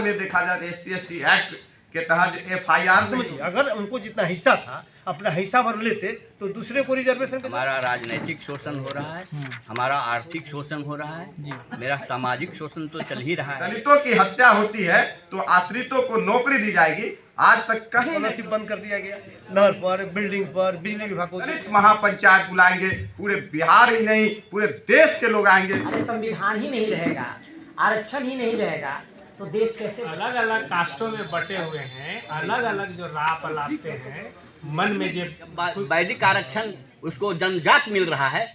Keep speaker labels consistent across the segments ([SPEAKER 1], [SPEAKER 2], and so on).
[SPEAKER 1] बिहार में देखा जाए तो SC/ST एक्ट के तहत FIR
[SPEAKER 2] समझिए, अगर उनको जितना हिस्सा था अपना हिस्सा भर लेते तो दूसरे को रिजर्वेशन
[SPEAKER 3] हमारा राजनीतिक शोषण हो रहा है, हमारा आर्थिक शोषण हो रहा है, मेरा सामाजिक शोषण तो चल ही रहा है।
[SPEAKER 1] दलितों की हत्या होती है तो आश्रितों को नौकरी दी जाएगी, आज तक कहीं
[SPEAKER 2] स्कॉलरशिप बंद कर दिया गया, नहर पर, बिल्डिंग पर, बिजली विभाग को।
[SPEAKER 1] दलित महापंचायत बुलाएंगे, पूरे बिहार ही नहीं पूरे देश के लोग आएंगे।
[SPEAKER 4] अरे संविधान ही नहीं रहेगा, आरक्षण ही नहीं रहेगा तो देश कैसे?
[SPEAKER 5] अलग अलग कास्टों में बटे हुए हैं, अलग अलग जो राह लाते हैं, मन में जो
[SPEAKER 3] वैदिक आरक्षण उसको जनजात मिल रहा है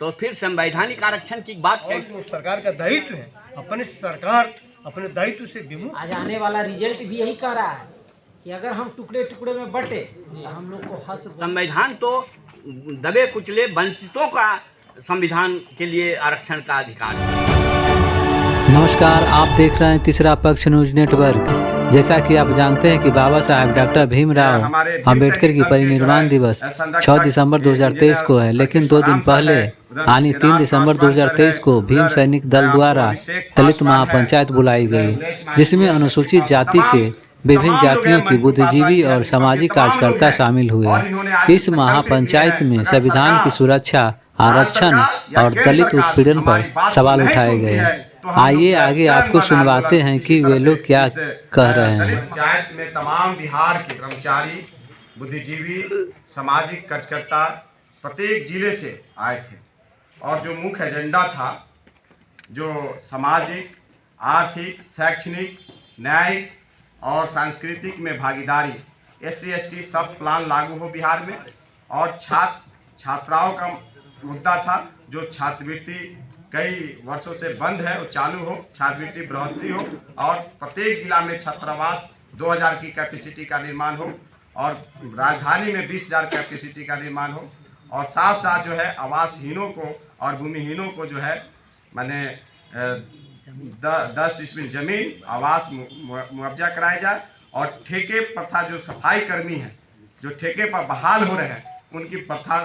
[SPEAKER 3] तो फिर संवैधानिक आरक्षण की बात
[SPEAKER 2] और
[SPEAKER 3] कैसे?
[SPEAKER 2] जो सरकार का दायित्व है, अपने सरकार अपने दायित्व से विमुख।
[SPEAKER 4] आज आने वाला रिजल्ट भी यही कह रहा है कि अगर हम टुकड़े टुकड़े में बटे तो हम लोग को हस्त।
[SPEAKER 3] संविधान तो दबे कुचले वंचितों का संविधान के लिए आरक्षण का अधिकार है।
[SPEAKER 6] नमस्कार, आप देख रहे हैं तीसरा पक्ष न्यूज नेटवर्क। जैसा कि आप जानते हैं कि बाबा साहेब डॉक्टर भीमराव अंबेडकर की परिनिर्वाण दिवस 6 दिसंबर 2023 को है, लेकिन 2 दिन पहले यानी 3 दिसंबर 2023 को भीम सैनिक दल द्वारा दलित महापंचायत बुलाई गई, जिसमें अनुसूचित जाति के विभिन्न जातियों की बुद्धिजीवी और सामाजिक कार्यकर्ता शामिल हुए। इस महापंचायत में संविधान की सुरक्षा, आरक्षण और दलित उत्पीड़न पर सवाल उठाए गए। आइए आगे आपको सुनवाते हैं कि वे लोग क्या कह रहे हैं।
[SPEAKER 1] पंचायत में तमाम बिहार के कर्मचारी, बुद्धिजीवी, सामाजिक कार्यकर्ता प्रत्येक जिले से आए थे और जो मुख्य एजेंडा था, जो सामाजिक, आर्थिक, शैक्षणिक, न्यायिक और सांस्कृतिक में भागीदारी, SC/ST सब प्लान लागू हो बिहार में, और छात्राओं का मुद्दा था जो छात्रवृत्ति कई वर्षों से बंद है वो चालू हो, छात्रवृत्ति बढ़ोतरी हो और प्रत्येक जिला में छात्रावास 2000 की कैपेसिटी का निर्माण हो और राजधानी में 20,000 कैपेसिटी का निर्माण हो, और साथ साथ जो है आवासहीनों को और भूमिहीनों को जो है मैंने 10 डिसमिल जमीन आवास मुआवजा कराया जाए, और ठेके प्रथा जो सफाई कर्मी हैं जो ठेके पर बहाल हो रहे हैं उनकी प्रथा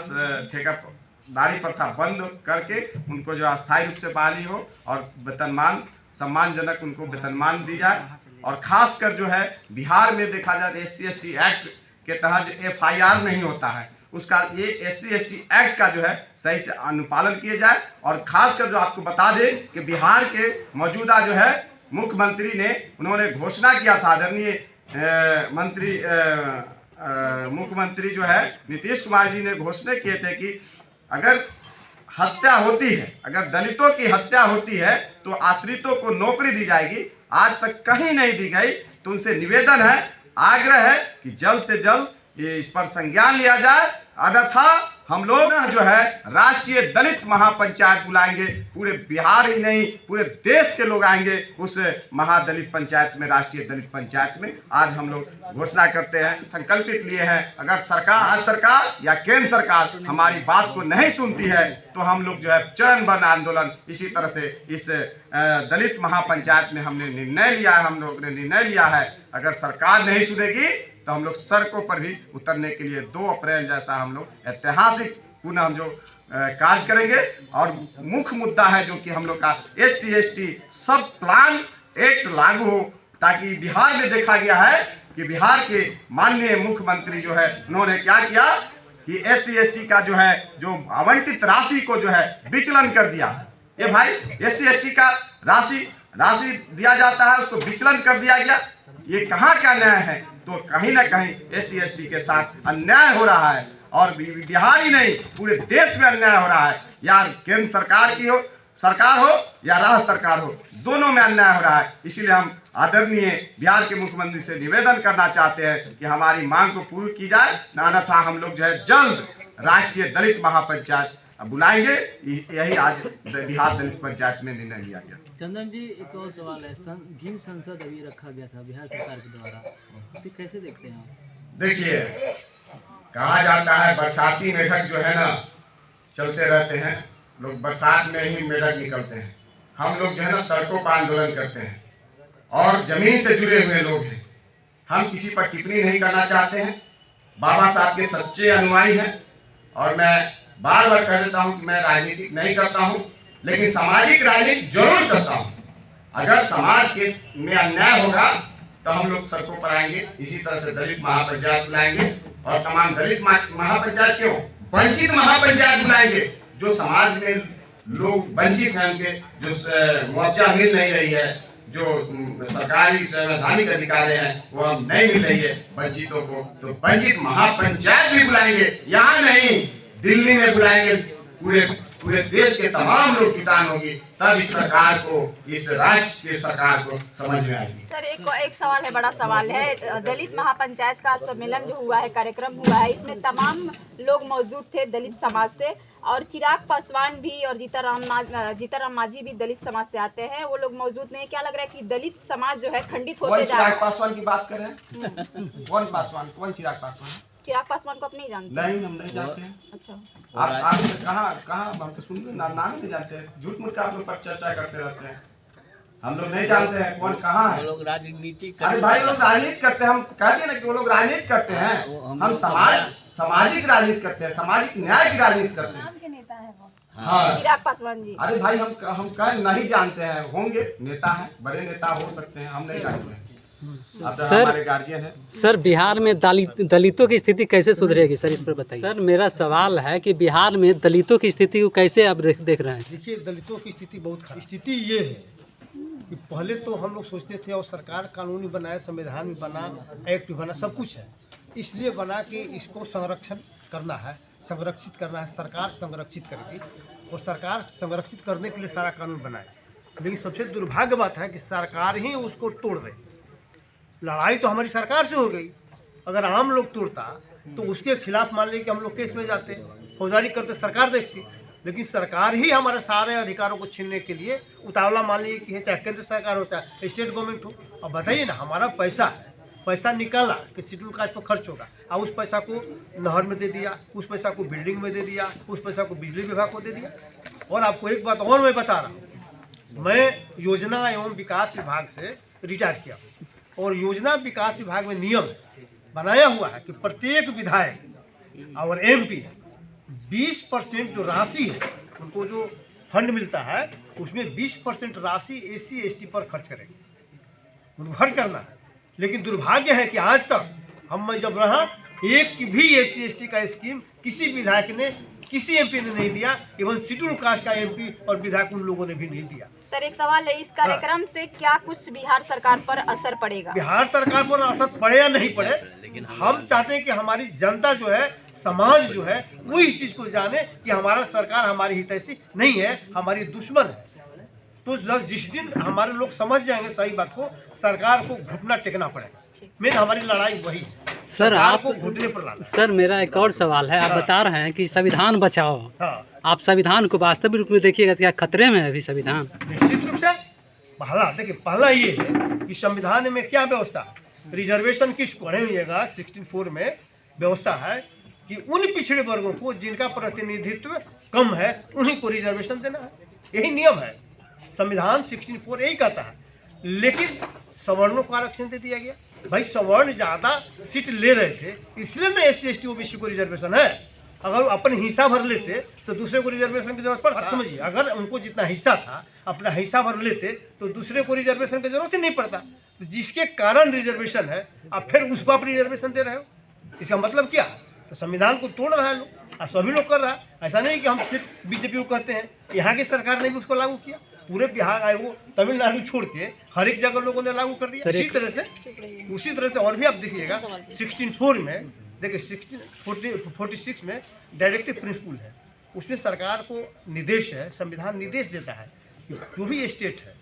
[SPEAKER 1] ठेकेदारी प्रथा बंद करके उनको जो अस्थायी रूप से बहाली हो और वेतनमान सम्मानजनक उनको वेतनमान दी जाए। और खासकर जो है बिहार में देखा जाए तो SC/ST एक्ट के तहत जो FIR नहीं होता है उसका ये SC/ST एक्ट का जो है सही से अनुपालन किया जाए। और खासकर जो आपको बता दें कि बिहार के मौजूदा जो है मुख्यमंत्री ने उन्होंने घोषणा किया था, आदरणीय मुख्यमंत्री जो है नीतीश कुमार जी ने घोषणा किए थे कि अगर हत्या होती है, अगर दलितों की हत्या होती है तो आश्रितों को नौकरी दी जाएगी, आज तक कहीं नहीं दी गई। तो उनसे निवेदन है, आग्रह है कि जल्द से जल्द ये इस पर संज्ञान लिया जाए, अन्यथा हम लोग जो है राष्ट्रीय दलित महापंचायत बुलाएंगे, पूरे बिहार ही नहीं पूरे देश के लोग आएंगे उस महादलित पंचायत में, राष्ट्रीय दलित पंचायत में। आज हम लोग घोषणा करते हैं, संकल्पित लिए हैं, अगर राज्य सरकार या केंद्र सरकार हमारी बात को नहीं सुनती है तो हम लोग जो है चरणबद्ध आंदोलन इसी तरह से इस दलित महापंचायत में हमने निर्णय लिया है, हम लोग ने निर्णय लिया है। अगर सरकार नहीं सुनेगी तो हम लोग सड़कों पर भी उतरने के लिए 2 अप्रैल जैसा हम लोग ऐतिहासिक पुनः हम जो कार्य करेंगे। और मुख्य मुद्दा है जो कि हम लोग का SC/ST सब प्लान एक्ट लागू हो, ताकि बिहार में देखा गया है कि बिहार के माननीय मुख्यमंत्री जो है उन्होंने क्या किया कि SC/ST का जो है जो आवंटित राशि को जो है विचलन कर दिया। ये भाई SC/ST का राशि दिया जाता है, उसको विचलन कर दिया गया, ये कहाँ क्या न्याय है? तो कहीं ना कहीं SC/ST के साथ अन्याय हो रहा है और बिहार ही नहीं पूरे देश में अन्याय हो रहा है। यार केंद्र सरकार हो या राज्य सरकार हो, दोनों में अन्याय हो रहा है। इसीलिए हम आदरणीय बिहार के मुख्यमंत्री से निवेदन करना चाहते हैं कि हमारी मांग को पूरी की जाए, अन्यथा हम लोग जो है जल्द राष्ट्रीय दलित महापंचायत बुलाएंगे। यही आज बिहार दलित पंचायत में निर्णय लिया गया।
[SPEAKER 7] चंदन जी, एक और सवाल है, भीम संसद अभी रखा गया था बिहार सरकार के द्वारा, उसे कैसे देखते हैं?
[SPEAKER 1] देखिए, कहा जाता है बरसाती मेढक जो है ना चलते रहते हैं, लोग बरसात में ही मेढक निकलते हैं। हम लोग जो है ना सड़कों पर आंदोलन करते हैं और जमीन से जुड़े हुए लोग हैं। हम किसी पर टिप्पणी नहीं करना चाहते हैं, बाबा साहब के सच्चे अनुयायी हैं। और मैं बार बार कह देता हूं कि मैं राजनीति नहीं करता हूं, लेकिन सामाजिक राजनीति जरूर करता हूं। अगर समाज के में अन्याय होगा तो हम लोग सड़कों पर आएंगे। इसी तरह से दलित महापंचायत बुलाएंगे और तमाम दलित महापंचायत क्यों वंचित महापंचायत बुलाएंगे। जो समाज में लोग वंचित हैं, उनके जो मुआवजा मिल नहीं रही है, जो सरकारी संवैधानिक अधिकार हैं वो हम नहीं मिल रही है वंचितों को, तो वंचित महापंचायत भी बुलाएंगे। यहाँ नहीं, दिल्ली में बुलाएंगे। पूरे देश के तमाम लोग जुटान होगी, तब इस सरकार को, इस राज्य की सरकार को समझ में आएगी।
[SPEAKER 8] सर एक सवाल है, बड़ा सवाल है। दलित महापंचायत का सम्मेलन जो हुआ है, कार्यक्रम हुआ है, इसमें तमाम लोग मौजूद थे दलित समाज से, और चिराग पासवान भी और जीतन राम मांझी भी दलित समाज से आते हैं, वो लोग मौजूद नहीं। क्या लग रहा है कि दलित समाज जो है खंडित होते जा रहा है?
[SPEAKER 1] चिराग पासवान की बात कर रहे हैं? कौन पासवान? कौन चिराग पासवान?
[SPEAKER 8] चिराग पासवान को आप नहीं जानते?
[SPEAKER 1] नहीं, हम नहीं जानते हैं।
[SPEAKER 8] अच्छा,
[SPEAKER 1] आप कहाँ हम तो सुन नाम नहीं जानते हैं। झूठ मूठ का आप लोग पर चर्चा करते रहते हैं। हम लोग नहीं जानते हैं कौन कहाँ है।
[SPEAKER 3] लोग राजनीति,
[SPEAKER 1] अरे भाई लोग राजनीति करते हैं, हम कहते हैं ना कि वो लोग राजनीति करते हैं। हम सामाजिक राजनीति करते हैं, सामाजिक न्याय की राजनीति करते हैं। हाँ,
[SPEAKER 8] चिराग पासवान जी।
[SPEAKER 1] अरे भाई हम कह नहीं जानते हैं, होंगे नेता हैं, बड़े नेता हो सकते हैं, हम नहीं जानते हैं।
[SPEAKER 6] सर,
[SPEAKER 1] हमारे गार्जियन है।
[SPEAKER 6] सर बिहार में दलितों की स्थिति कैसे सुधरेगी सर, इस पर बताइए। सर मेरा सवाल है कि बिहार में दलितों की स्थिति को कैसे आप देख रहे हैं?
[SPEAKER 2] देखिए, दलितों की स्थिति बहुत खराब। स्थिति ये है कि पहले तो हम लोग सोचते थे, और सरकार कानून बनाए, संविधान भी बना, एक्ट बना, सब कुछ है, इसलिए बना कि इसको संरक्षण करना है, संरक्षित करना है। सरकार संरक्षित करेगी और सरकार संरक्षित करने के लिए सारा कानून बनाए। लेकिन सबसे दुर्भाग्य बात है कि सरकार ही उसको तोड़ रही। लड़ाई तो हमारी सरकार से हो गई, अगर आम लोग तोड़ता तो उसके खिलाफ मान लीजिए कि हम लोग केस में जाते, फौजदारी करते, सरकार देखती। लेकिन सरकार ही हमारे सारे अधिकारों को छीनने के लिए उतावला मान लीजिए कि चाहे केंद्र सरकार हो चाहे स्टेट गवर्नमेंट हो। अब बताइए ना, हमारा पैसा निकाला कि शेड्यूल कास्ट पर खर्च होगा, और उस पैसा को नहर में दे दिया, उस पैसा को बिल्डिंग में दे दिया, उस पैसा को बिजली विभाग को दे दिया। और आपको एक बात और मैं बता रहा हूँ, मैं योजना एवं विकास विभाग से रिटायर किया, और योजना विकास विभाग में नियम बनाया हुआ है कि प्रत्येक विधायक और एमपी 20% जो राशि है, उनको जो फंड मिलता है उसमें 20% राशि SC ST पर खर्च करेंगे, उनको खर्च करना है। लेकिन दुर्भाग्य है कि आज तक हम जब रहा, एक भी SC ST का स्कीम किसी विधायक ने, किसी एमपी ने नहीं दिया। इवन शेड्यूल कास्ट का एमपी और विधायक उन लोगों ने भी नहीं दिया।
[SPEAKER 8] सर एक सवाल है, इस कार्यक्रम से क्या कुछ बिहार सरकार पर असर पड़ेगा?
[SPEAKER 2] बिहार सरकार पर असर पड़े या नहीं पड़े, लेकिन हम चाहते हैं कि हमारी जनता जो है, समाज जो है, वो इस चीज को जाने कि हमारा सरकार हमारी हितैषी नहीं है, हमारी दुश्मन है। तो जिस दिन हमारे लोग समझ जाएंगे सही बात को, सरकार को घुटना टेकना पड़ेगा। मेन हमारी लड़ाई वही है,
[SPEAKER 6] सर
[SPEAKER 2] आपको घुटने पर लाना।
[SPEAKER 6] सर मेरा एक और सवाल है, आप बता रहे हैं कि संविधान बचाओ।
[SPEAKER 2] हाँ,
[SPEAKER 6] आप संविधान को वास्तविक रूप में देखिएगा, क्या खतरे में है अभी संविधान?
[SPEAKER 2] निश्चित रूप से। पहला ये है कि संविधान में क्या व्यवस्था है, रिजर्वेशन किसको पढ़ेगा। 16(4) में व्यवस्था है कि उन पिछड़े वर्गों को जिनका प्रतिनिधित्व कम है, उन्हीं को रिजर्वेशन देना है। यही नियम है, संविधान 16(4) यही कहता है। लेकिन सवर्णों को आरक्षण दे दिया गया। भाई सवर्ण ज़्यादा सीट ले रहे थे, इसलिए ना SC ST OBC को रिजर्वेशन है। अगर अपने हिस्सा भर लेते तो दूसरे को रिजर्वेशन की जरूरत पड़ता। समझिए, अगर उनको जितना हिस्सा था अपना हिस्सा भर लेते तो दूसरे को रिजर्वेशन की जरूरत ही नहीं पड़ता। तो जिसके कारण रिजर्वेशन है, अब फिर उसको आप रिजर्वेशन दे रहे हो, इसका मतलब क्या? तो संविधान को तोड़ रहा है लोग, और सभी लोग कर रहा है। ऐसा नहीं कि हम सिर्फ बीजेपी को कहते हैं, यहाँ की सरकार ने भी उसको लागू किया। पूरे बिहार आए, वो तमिलनाडु छोड़ के हर एक जगह लोगों ने लागू कर दिया। उसी तरह से और भी आप देखिएगा 16(4) में, देखिए 1646 में डायरेक्टिव प्रिंसिपल है, उसमें सरकार को निर्देश है, संविधान निर्देश देता है कि जो भी स्टेट है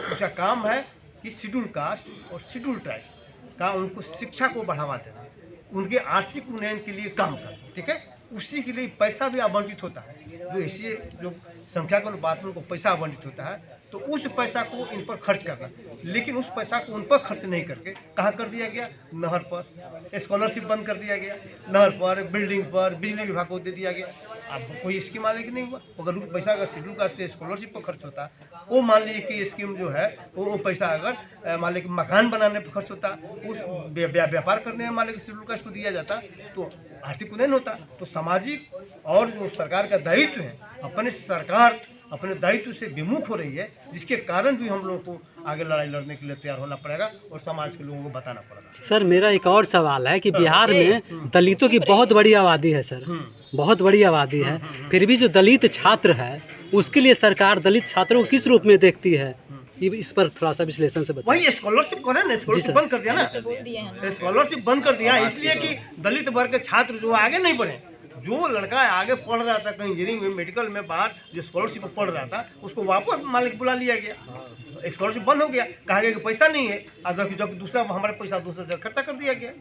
[SPEAKER 2] उसका काम है कि शेड्यूल कास्ट और शेड्यूल ट्राइब का उनको शिक्षा को बढ़ावा देना, उनके आर्थिक उन्नयन के लिए काम करना। ठीक है, उसी के लिए पैसा भी आवंटित होता है। जो ऐसी जो संख्या के अनुपात में उनको पैसा आवंटित होता है, तो उस पैसा को इन पर खर्च करना। लेकिन उस पैसा को उन पर खर्च नहीं करके कहाँ कर दिया गया? नहर पर स्कॉलरशिप बंद कर दिया गया, नहर पर, बिल्डिंग पर, बिजली विभाग को दे दिया गया। अब कोई स्कीम आने की नहीं हुआ। अगर पैसा अगर शेड्यूल कास्ट के स्कॉलरशिप पर खर्च होता, वो मान लीजिए कि स्कीम जो है वो पैसा अगर मान लीजिए कि मकान बनाने पर खर्च होता, उस व्यापार करने में मान लीजिए शेड्यूल कास्ट को दिया जाता, तो आर्थिक उन्नयन होता। तो सामाजिक और जो सरकार का दायित्व है, अपने सरकार अपने दायित्व से विमुख हो रही है, जिसके कारण भी हम लोगों को आगे लड़ाई लड़ने के लिए तैयार होना पड़ेगा और समाज के लोगों को बताना पड़ेगा।
[SPEAKER 7] सर मेरा एक और सवाल है कि बिहार में दलितों की बहुत बड़ी आबादी है सर, बहुत बड़ी आबादी है, फिर भी जो दलित छात्र है उसके लिए सरकार दलित छात्रों को किस रूप में देखती है, इस पर थोड़ा सा विश्लेषण से बताइए।
[SPEAKER 2] वही स्कॉलरशिप करे ना, स्कॉलरशिप बंद कर दिया ना, स्कॉलरशिप बंद कर दिया इसलिए कि दलित वर्ग के छात्र जो आगे नहीं बढ़े। जो लड़का आगे पढ़ रहा था कहीं इंजीनियरिंग में, मेडिकल में, बाहर जो स्कॉलरशिप पढ़ रहा था उसको वापस मालिक बुला लिया गया, स्कॉलरशिप बंद हो गया, कहा गया कि पैसा नहीं है, जब दूसरा हमारे पैसा दूसरे जगह खर्चा कर दिया गया।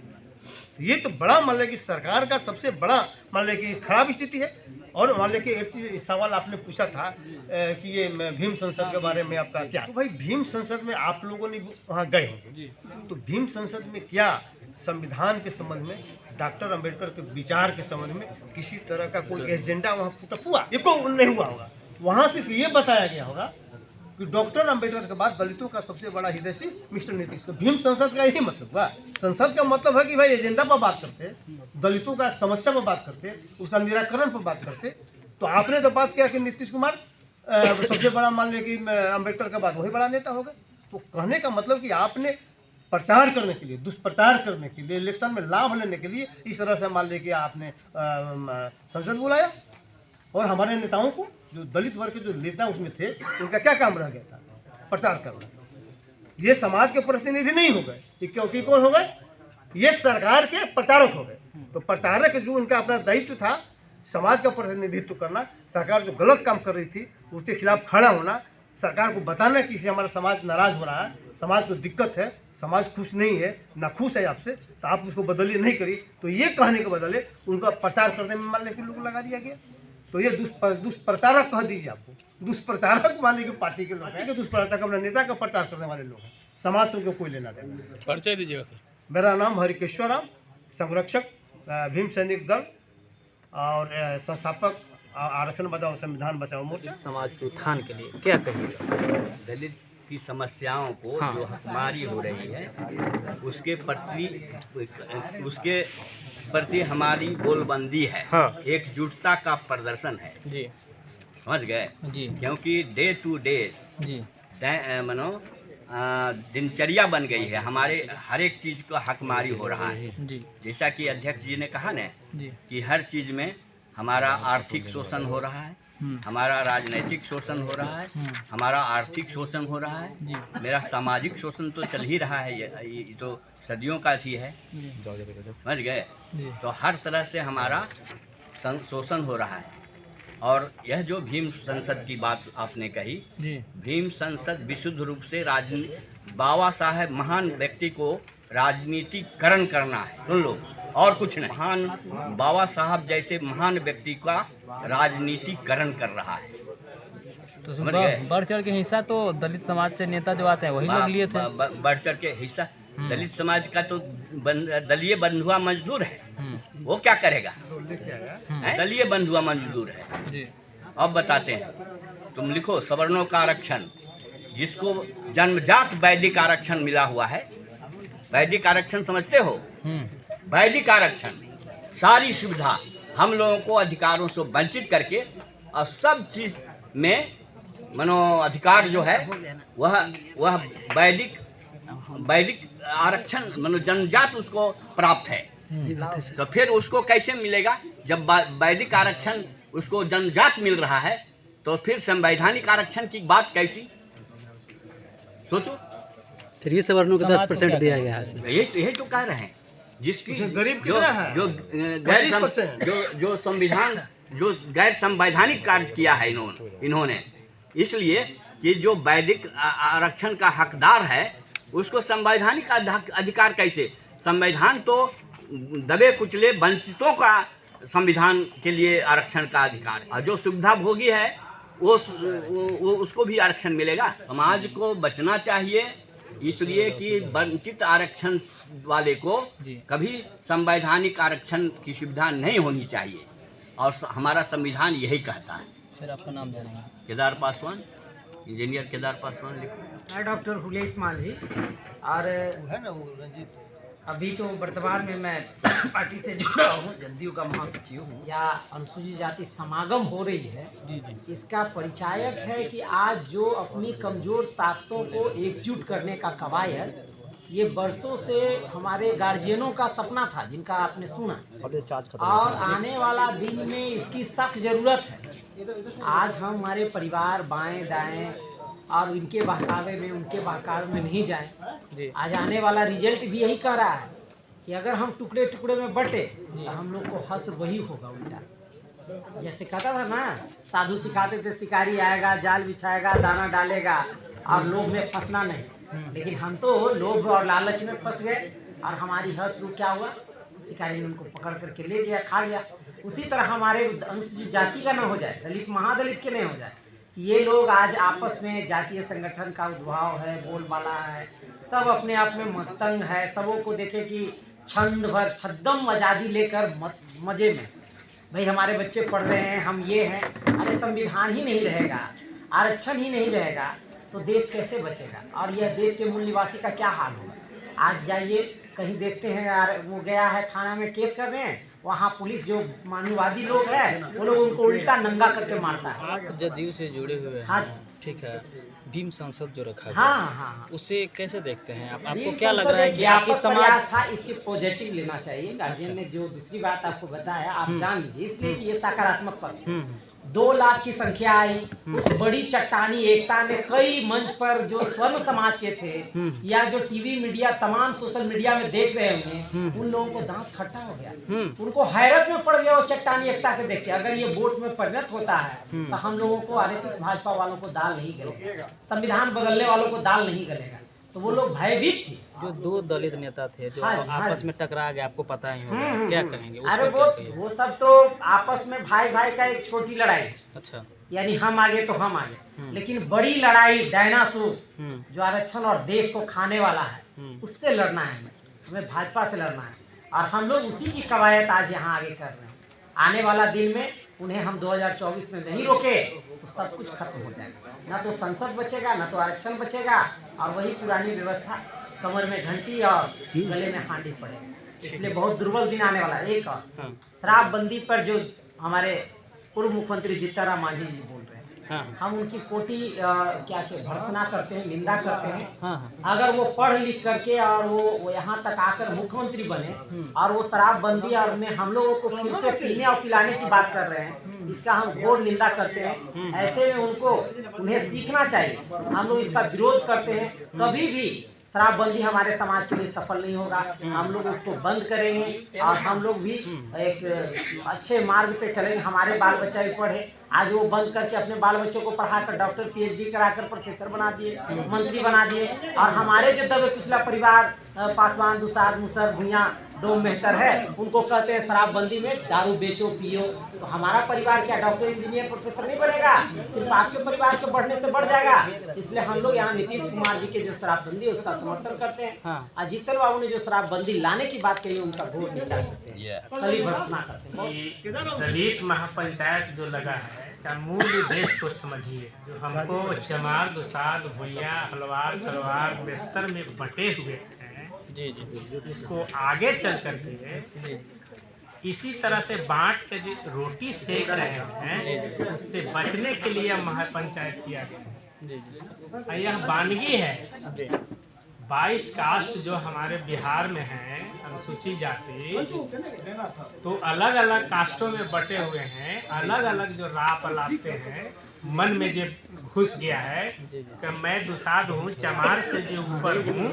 [SPEAKER 2] ये तो बड़ा मान लें कि सरकार का सबसे बड़ा मान लें कि खराब स्थिति है। और मान लें कि एक चीज सवाल आपने पूछा था कि ये भीम संसद के बारे में आपका क्या, तो भाई भीम संसद में आप लोगों ने वहाँ गए होंगे, तो भीम संसद में क्या संविधान के संबंध में, डॉक्टर अंबेडकर के विचार के संबंध में किसी तरह का कोई एजेंडा वहाँ पुटअप हुआ? ये को नहीं हुआ होगा। वहाँ सिर्फ ये बताया गया होगा कि डॉक्टर अंबेडकर के बाद दलितों का सबसे बड़ा हितैषी मिस्टर नीतीश। तो भीम संसद का यही मतलब हुआ। संसद का मतलब है कि भाई एजेंडा पर बात करते, दलितों का समस्या पर बात करते, उसका निराकरण पर बात करते। तो आपने तो बात किया कि नीतीश कुमार सबसे बड़ा मान लिया कि अंबेडकर के बाद वही बड़ा नेता होगा। तो कहने का मतलब कि आपने प्रचार करने के लिए, दुष्प्रचार करने के लिए, इलेक्शन में लाभ लेने के लिए इस तरह से मान लिया कि आपने संसद बुलाया। और हमारे नेताओं को, जो दलित वर्ग के जो नेता उसमें थे, उनका क्या काम रह गया था? प्रचार करना। ये समाज के प्रतिनिधि नहीं हो गए, क्योंकि कौन हो गए? ये सरकार के प्रचारक हो गए। तो प्रचारक जो उनका अपना दायित्व था समाज का प्रतिनिधित्व करना, सरकार जो गलत काम कर रही थी उसके खिलाफ खड़ा होना, सरकार को बताना कि इससे हमारा समाज नाराज हो रहा है, समाज को दिक्कत है, समाज खुश नहीं है, नाखुश है आपसे, तो आप उसको बदलिए नहीं करिए। तो ये कहने के बदले उनका प्रचार करने में मान लेके लोग लगा दिया गया। तो ये दुष्प्रचारक कह दीजिए, आपको दुष्प्रचारक मान लीजिए पार्टी के लोग हैं, दुष्प्रचारक अपने नेता का प्रचार करने वाले लोग हैं, समाज से उनको कोई लेना देना।
[SPEAKER 5] परिचय दीजिएगा सर।
[SPEAKER 2] मेरा नाम हरिकेश्वर राम, संरक्षक भीम सैनिक दल और संस्थापक आरक्षण बचाओ संविधान बचाओ मोर्चा।
[SPEAKER 7] समाज के उत्थान के लिए क्या कहिएगा?
[SPEAKER 3] दलित की समस्याओं को जो हमारी हो रही है उसके प्रति हमारी बोलबंदी है, एकजुटता का प्रदर्शन है
[SPEAKER 7] जी,
[SPEAKER 3] समझ गए
[SPEAKER 7] जी,
[SPEAKER 3] क्योंकि डे टू डे
[SPEAKER 7] जी,
[SPEAKER 3] मनो दिनचर्या बन गई है, हमारे हर एक चीज़ का हकमारी हो रहा है।
[SPEAKER 7] जी,
[SPEAKER 3] जैसा कि अध्यक्ष जी ने कहा न
[SPEAKER 7] जी,
[SPEAKER 3] कि हर चीज़ में हमारा आर्थिक शोषण हो रहा है, हमारा राजनीतिक शोषण हो रहा है, हमारा आर्थिक शोषण हो रहा है,
[SPEAKER 7] जी,
[SPEAKER 3] मेरा सामाजिक शोषण तो चल ही रहा है, ये तो सदियों का थी है, समझ गए।
[SPEAKER 7] जी,
[SPEAKER 3] तो हर तरह से हमारा शोषण हो रहा है। और यह जो भीम संसद की बात आपने कही,
[SPEAKER 7] जी,
[SPEAKER 3] भीम संसद विशुद्ध रूप से बाबा साहेब महान व्यक्ति को राजनीतिकरण करना है, सुन लो, और कुछ नहीं। महान बाबा साहब जैसे महान व्यक्ति का राजनीतिकरण कर रहा है,
[SPEAKER 7] तो
[SPEAKER 3] समझ गए।
[SPEAKER 7] बढ़ चढ़ के हिस्सा तो दलित समाज से नेता जो आते हैं वही लोग लिए थे।
[SPEAKER 3] बढ़ चढ़ के हिस्सा दलित समाज का तो दलीय बंधुआ मजदूर है, वो क्या करेगा? दलीय बंधुआ मजदूर है।
[SPEAKER 7] जी,
[SPEAKER 3] अब बताते हैं, तुम लिखो सवर्णों का आरक्षण, जिसको जन्मजात वैदिक आरक्षण मिला हुआ है। वैदिक आरक्षण समझते हो? वैदिक आरक्षण, सारी सुविधा हम लोगों को अधिकारों से वंचित करके और सब चीज में मनो अधिकार जो है वह वैदिक आरक्षण मनो जन्मजात उसको प्राप्त है। तो फिर उसको कैसे मिलेगा? जब वैदिक आरक्षण उसको जन्मजात मिल रहा है तो फिर संवैधानिक आरक्षण की बात कैसी? सोचो।
[SPEAKER 7] फिर ये सवर्णों को 10% दिया गया है।
[SPEAKER 3] यही तो कह रहे हैं, जिसकी
[SPEAKER 2] गरीब
[SPEAKER 3] जो संविधान जो गैर संवैधानिक कार्य किया है इन्होंने, इसलिए कि जो वैदिक आरक्षण का हकदार है उसको संवैधानिक अधिकार कैसे? संविधान तो दबे कुचले वंचितों का संविधान के लिए आरक्षण का अधिकार है, और जो सुविधा भोगी है वो उसको भी आरक्षण मिलेगा। समाज को बचना चाहिए, इसलिए कि वंचित आरक्षण वाले को कभी संवैधानिक आरक्षण की सुविधा नहीं होनी चाहिए, और हमारा संविधान यही कहता है।
[SPEAKER 7] सर आपका नाम जानेंगे?
[SPEAKER 3] केदार पासवान, इंजीनियर केदार पासवान लिखो।
[SPEAKER 4] मैं डॉक्टर हुलेस मांझी और
[SPEAKER 2] है ना वो रंजीत,
[SPEAKER 4] अभी तो वर्तमान में मैं पार्टी से जुड़ा हूँ, जदयू का महासचिव हूँ। या अनुसूचित जाति समागम हो रही है, इसका परिचायक है कि आज जो अपनी कमजोर ताकतों को एकजुट करने का कवायद ये वर्षों से हमारे गार्जियनों का सपना था, जिनका आपने सुना, और आने वाला दिन में इसकी सख्त जरूरत है। आज हम हमारे परिवार बाएं दाएं और इनके बहकावे में उनके बहकावे में नहीं जाएं। आज आने वाला रिजल्ट भी यही कह रहा है कि अगर हम टुकड़े टुकड़े में बटे तो हम लोग को हश्र वही होगा उल्टा। जैसे कहता था ना, साधु सिखाते थे शिकारी आएगा, जाल बिछाएगा, दाना डालेगा और लोभ में फंसना नहीं। लेकिन हम तो लोभ और लालच में फंस गए और हमारी हश्र क्या हुआ, शिकारी ने उनको पकड़ करके ले गया, खा गया। उसी तरह हमारे अनुसूचित जाति का ना हो जाए, दलित महादलित के नहीं हो जाए। ये लोग आज आपस में जातीय संगठन का उद्भाव है, बोलबाला है, सब अपने आप में मतंग है। सबों को देखे कि छंद भर छद्दम आज़ादी लेकर मजे में, भाई हमारे बच्चे पढ़ रहे हैं, हम ये हैं। अरे संविधान ही नहीं रहेगा, आरक्षण ही नहीं रहेगा तो देश कैसे बचेगा? और यह देश के मूल निवासी का क्या हाल होगा? आज जाइए कहीं देखते हैं यार, वो गया है थाना में केस कर रहे हैं, वहाँ पुलिस जो मानववादी लोग हैं वो लोग उनको उल्टा नंगा करके मारता है।
[SPEAKER 9] आप जदयू से जुड़े हुए हैं,
[SPEAKER 4] हाँ
[SPEAKER 9] ठीक है, भीम संसद जो रखा
[SPEAKER 4] हाँ
[SPEAKER 9] गया,
[SPEAKER 4] हाँ,
[SPEAKER 9] उसे कैसे देखते हैं आप? आपको
[SPEAKER 4] भीम
[SPEAKER 9] क्या लग
[SPEAKER 4] संसद
[SPEAKER 9] रहा है
[SPEAKER 4] एक
[SPEAKER 9] कि आपकी
[SPEAKER 4] व्यापक
[SPEAKER 9] समाज
[SPEAKER 4] प्रयास था, इसके पॉजिटिव लेना चाहिए। गार्जियन ने जो दूसरी बात आपको बताया आप जान लीजिए, इसलिए कि ये सकारात्मक पक्ष है। 2 लाख की संख्या आई, उस बड़ी चट्टानी एकता ने कई मंच पर जो स्वर्ण समाज के थे या जो टीवी मीडिया तमाम सोशल मीडिया में देख रहे होंगे, उन लोगों को दांत खट्टा हो गया, उनको हैरत में पड़ गया वो चट्टानी एकता के देख के। अगर ये वोट में परिणत होता है तो हम लोगों को, आरएसएस भाजपा वालों को दाल नहीं गलेगा, संविधान बदलने वालों को दाल नहीं गलेगा। तो वो लोग भयभीत थे।
[SPEAKER 9] जो 2 दलित नेता थे जो आपस में टकरा गए, आपको पता ही होगा, क्या कहेंगे?
[SPEAKER 4] अरे वो सब तो आपस में भाई भाई का एक छोटी लड़ाई,
[SPEAKER 9] अच्छा,
[SPEAKER 4] यानी हम आगे तो हम आगे। लेकिन बड़ी लड़ाई डायनासोर जो आरक्षण और देश को खाने वाला है, उससे लड़ना है हमें भाजपा से लड़ना है। और हम लोग उसी की कवायद आज यहाँ आगे कर रहे हैं। आने वाला दिन में उन्हें हम 2024 में नहीं रोके तो सब कुछ खत्म हो जाएगा, ना तो संसद बचेगा, ना तो आरक्षण बचेगा, और वही पुरानी व्यवस्था, कमर में घंटी और गले में हांडी पड़ेगी। इसलिए बहुत दुर्बल दिन आने वाला है। एक और शराबबंदी पर जो हमारे पूर्व मुख्यमंत्री जीतनराम मांझी जी बोल रहे हैं, हम उनकी कोटि क्या भर्त्सना करते हैं, निंदा करते हैं। अगर वो पढ़ लिख करके और वो यहाँ तक आकर मुख्यमंत्री बने और वो शराबबंदी और में हम लोगों को फिर से पीने और पिलाने की बात कर रहे हैं, इसका हम घोर निंदा करते हैं। ऐसे में उन्हें सीखना चाहिए। हम लोग इसका विरोध करते हैं। कभी भी शराबबंदी हमारे समाज के लिए सफल नहीं होगा। हम लोग उसको बंद करेंगे और हम लोग भी एक अच्छे मार्ग पे चलेंगे। हमारे बाल बच्चा भी पढ़े, आज वो बंद करके अपने बाल बच्चों को पढ़ाकर डॉक्टर पीएचडी कराकर प्रोफेसर बना दिए, मंत्री बना दिए। और हमारे जो दबे कुचला परिवार पासवान, दुसाद, मुसर, भुइयां, डोम मेहतर है, उनको कहते हैं शराबबंदी में दारू बेचो पियो। तो हमारा परिवार क्या डॉक्टर इंजीनियर प्रोफेसर नहीं बनेगा? सिर्फ आपके परिवार के बढ़ने से बढ़ जाएगा। इसलिए हम लोग यहाँ नीतीश कुमार जी के जो शराबबंदी है उसका समर्थन करते हैं। और जीतन बाबू ने जो शराबबंदी लाने की बात कही उनका घोर निंदा करते हैं, कली भर्त्सना करते हैं।
[SPEAKER 5] दलित महापंचायत जो लगा है, इसका मूल उद्देश्य को समझिए। जो हमको चमार, दुसाद, भुइयां, हलवार, तलवार, बेस्तर में बटे हुए हैं, इसको आगे चल करके इसी तरह से बांट के जो रोटी सेक रहे हैं, उससे बचने के लिए महापंचायत किया गया। यह वानगी है। 22 कास्ट जो हमारे बिहार में हैं, अनुसूचित जाति, तो अलग अलग कास्टों में बटे हुए हैं। अलग अलग जो राप अलापते हैं, मन में जो घुस गया है कि मैं दुसाद हूँ, चमार से जो ऊपर हूँ,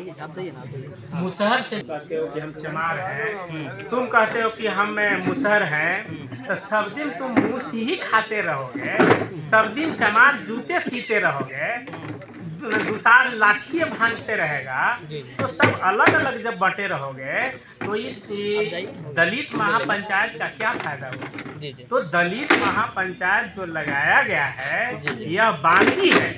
[SPEAKER 5] मुसहर से कहते हो कि हम चमार हैं, तुम कहते हो कि हम मुसहर हैं, तो सब दिन तुम मूस ही खाते रहोगे, सब दिन चमार जूते सीते रहोगे, दुसार लाठी भांजते रहेगा। तो सब अलग अलग जब बटे रहोगे तो ये दलित महापंचायत का क्या फायदा हुआ? तो दलित महापंचायत जो लगाया गया है, यह वानगी है।